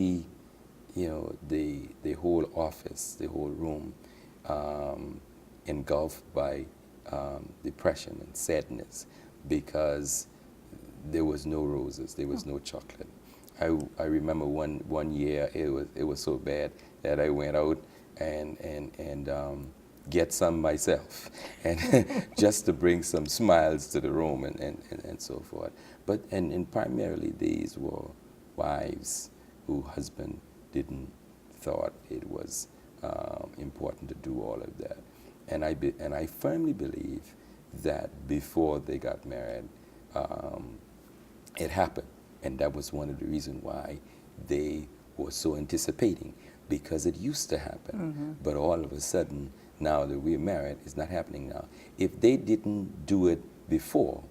see, the whole office, the whole room, um, engulfed by depression and sadness because there was no roses, there was no chocolate. I remember one year it was so bad that I went out and get some myself, and just to bring some smiles to the room and so forth. But and primarily these were wives who husband didn't thought it was important to do all of that. And I firmly believe that before they got married, um, it happened. And that was one of the reasons why they were so anticipating, because it used to happen. But all of a sudden, now that we're married, it's not happening now. If they didn't do it before,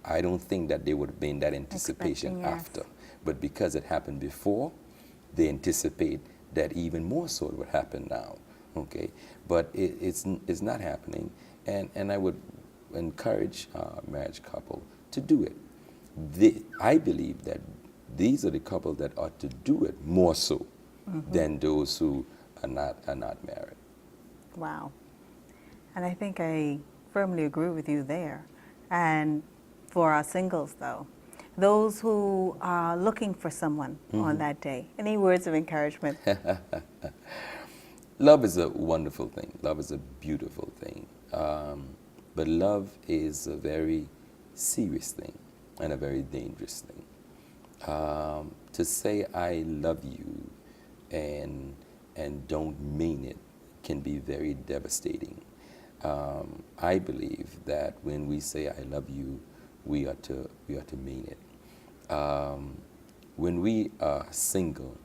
I don't think that they would have been that anticipation Expecting, yes. after. But because it happened before, they anticipate that even more so it would happen now. Okay, but it's not happening, and I would encourage marriage couple to do it. I believe that these are the couple that ought to do it more so than those who are not married. Wow. And I think I firmly agree with you there. And for our singles, though, those who are looking for someone on that day, any words of encouragement? Love is a wonderful thing. Love is a beautiful thing. But love is a very serious thing and a very dangerous thing. To say I love you and don't mean it can be very devastating. I believe that when we say I love you, we ought to mean it. When we are single,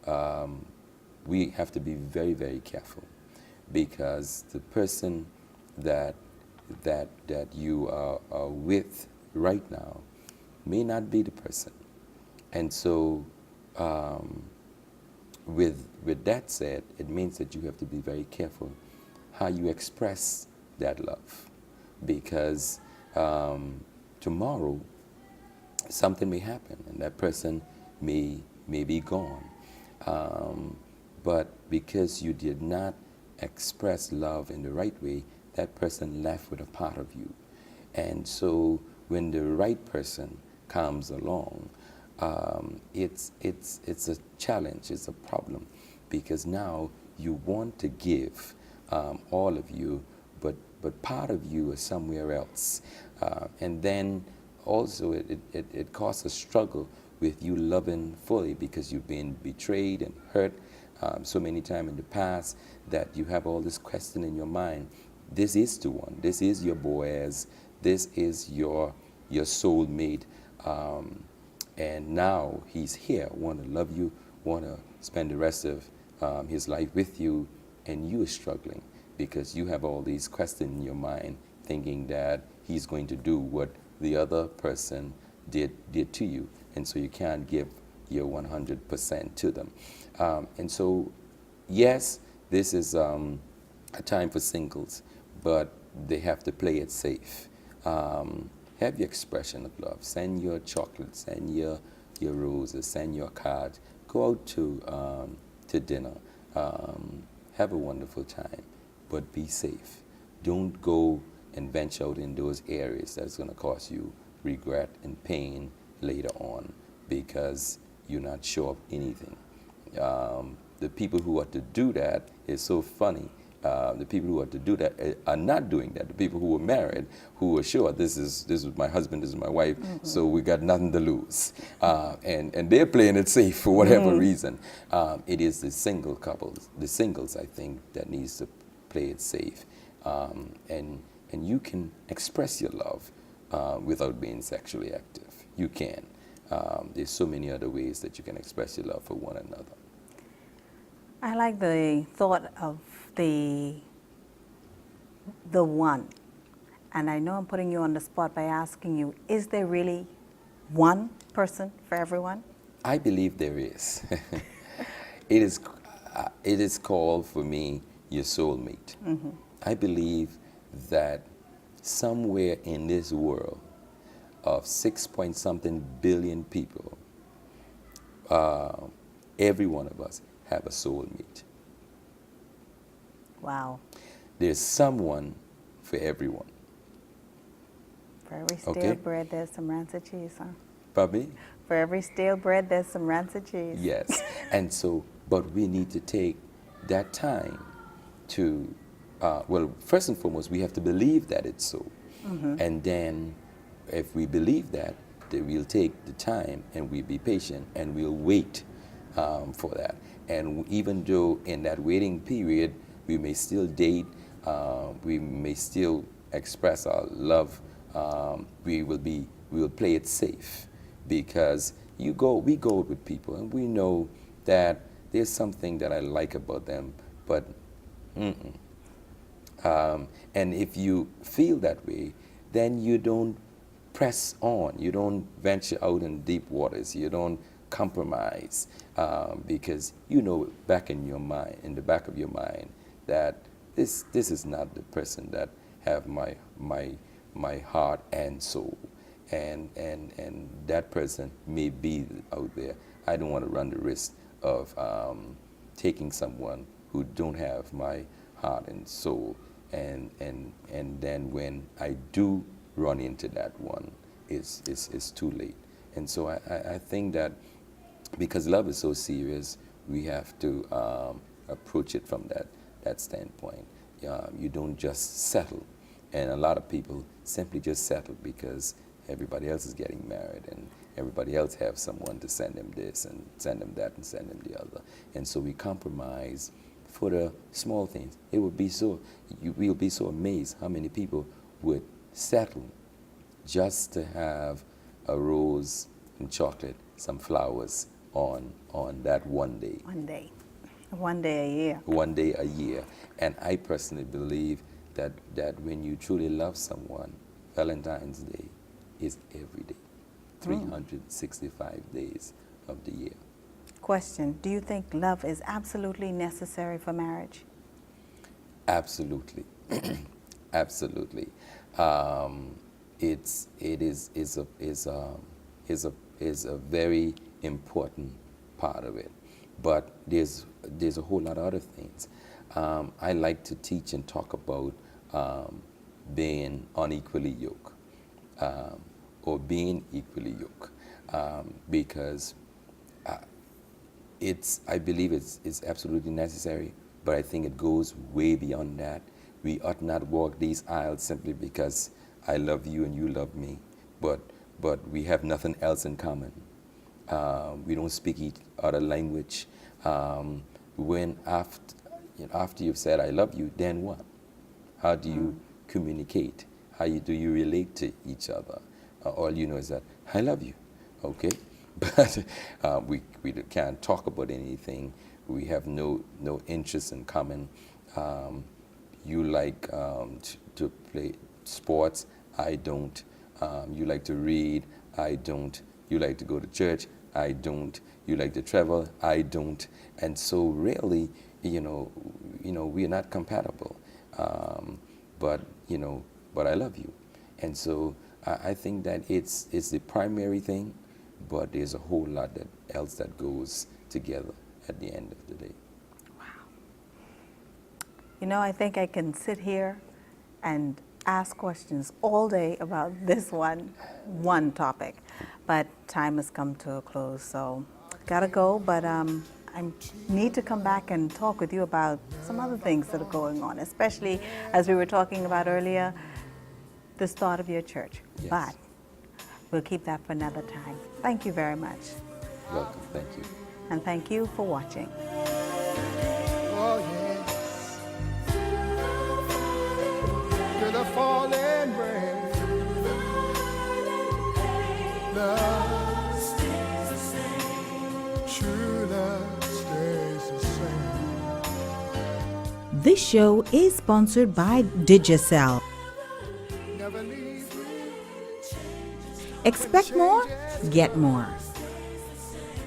um, we have to be very, very careful, because the person that that you are with right now may not be the person. And so, um, with that said, it means that you have to be very careful how you express that love, because tomorrow something may happen and that person may be gone. Um, but because you did not express love in the right way, that person left with a part of you. And so when the right person comes along, it's a challenge, it's a problem, because now you want to give all of you, but part of you is somewhere else. And then also it causes a struggle with you loving fully, because you've been betrayed and hurt so many times in the past that you have all this question in your mind. This is the one. This is your Boaz. This is your soulmate. And now he's here, want to love you, want to spend the rest of his life with you, and you are struggling because you have all these questions in your mind, thinking that he's going to do what the other person did to you, and so you can't give your 100% to them. And so, yes, this is a time for singles, but they have to play it safe. Have your expression of love. Send your chocolates, send your roses, send your cards. Go out to dinner. Have a wonderful time, but be safe. Don't go and venture out in those areas that's going to cause you regret and pain later on, because you're not sure of anything. The people who are to do that is so funny. The people who are to do that are not doing that. The people who are married, who are sure this is my husband, this is my wife, so we got nothing to lose, and they're playing it safe for whatever reason. It is the single couples, the singles, I think, that needs to play it safe, and you can express your love without being sexually active. You can. There's so many other ways that you can express your love for one another. I like the thought of the one. And I know I'm putting you on the spot by asking you, is there really one person for everyone? I believe there is. it is. It is called for me your soulmate. I believe that somewhere in this world of 6 point something billion people, every one of us have a soulmate. Wow. There's someone for everyone. For every stale Okay. bread, there's some rancid cheese, huh? Probably? For every stale bread, there's some rancid cheese. Yes. And so, but we need to take that time to, well, first and foremost, we have to believe that it's so. And then, if we believe that, then we'll take the time and we'll be patient and we'll wait for that. And even though in that waiting period, we may still date, we may still express our love, we will play it safe, because we go with people and we know that there's something that I like about them, but and if you feel that way, then you don't press on, you don't venture out in deep waters, you don't compromise, because you know back in your mind, in the back of your mind, that this is not the person that have my heart and soul, and that person may be out there. I don't want to run the risk of taking someone who don't have my heart and soul, and then when I do run into that one, it's too late. And so I think that because love is so serious, we have to approach it from that standpoint. You don't just settle. And a lot of people simply just settle because everybody else is getting married and everybody else have someone to send them this and send them that and send them the other. And so we compromise for the small things. It would be so, we'll be so amazed how many people would settle just to have a rose and chocolate, some flowers on that one day. One day. One day a year. One day a year. And I personally believe that when you truly love someone, Valentine's Day is every day, 365 days of the year. Question, do you think love is absolutely necessary for marriage? Absolutely. Absolutely. It is a very important part of it. But there's a whole lot of other things. I like to teach and talk about being unequally yoked, or being equally yoked, because I believe it's absolutely necessary, but I think it goes way beyond that. We ought not walk these aisles simply because I love you and you love me, but we have nothing else in common. We don't speak each other language. When after you've said I love you, then what? How do you communicate? Do you relate to each other? All you know is that I love you, okay? But we can't talk about anything. We have no interest in common. You like to play sports, I don't. You like to read, I don't. You like to go to church, I don't. You like to travel, I don't. And so really, we are not compatible. But I love you. And so I think that it's the primary thing, but there's a whole lot else that goes together at the end of the day. Wow. I think I can sit here and ask questions all day about this one topic, but time has come to a close, so gotta go. But I need to come back and talk with you about some other things that are going on, especially as we were talking about earlier, the start of your church. Yes. But we'll keep that for another time. Thank you very much. Welcome, thank you. And thank you for watching. Oh, yes. Through the falling rain, love stays the same. True love stays the same. This show is sponsored by Digicel. Never leave me. Expect more, get more.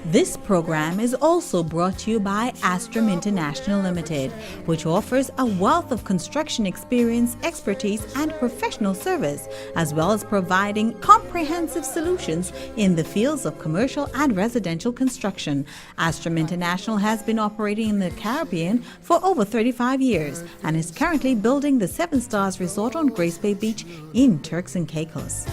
This program is also brought to you by Astrum International Limited, which offers a wealth of construction experience, expertise, and professional service, as well as providing comprehensive solutions in the fields of commercial and residential construction. Astrum International has been operating in the Caribbean for over 35 years and is currently building the 7 Stars Resort on Grace Bay Beach in Turks and Caicos.